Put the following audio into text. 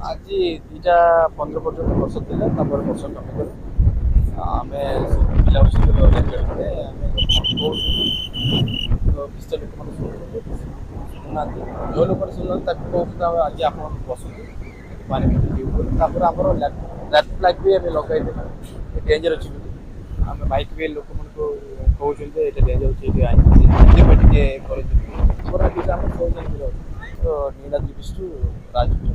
ଆଜି 2ଟା 15 ପର୍ଯ୍ୟନ୍ତ ବର୍ଷା ଥିଲା, ତାପରେ ବର୍ଷା କମିଗଲା। ଆମେ ପିଲା ବସିକି ଆମେ କହୁଛୁ କିଛି ଲୋକମାନେ ଶୁଣୁନାହାନ୍ତି, ଯେଉଁ ଲୋକମାନେ ଶୁଣୁନାହାନ୍ତି ତାକୁ କହୁଛନ୍ତି ଆଉ ଆଜି ଆପଣ ବସନ୍ତୁ ପାଣି ପିଇବୁ। ତାପରେ ଆମର ଲାଇଟ୍ ଫ୍ଲାଇଟ୍ ବି ଆମେ ଲଗାଇଦେଲୁ, ଡେଞ୍ଜର ଅଛି ବୋଲି। ଆମେ ବାଇକ୍ ବି ଲୋକମାନଙ୍କୁ କହୁଛନ୍ତି ଏଇଟା ଡେଞ୍ଜର ଅଛି, ଏଇଠି ଆଇନ ଟିକେ କରନ୍ତୁ। ଆମର ସବୁ ଜାଣିକି ତ ନୀଳାଦ୍ରି ବିଷ୍ଟୁ ରାଜକୀୟ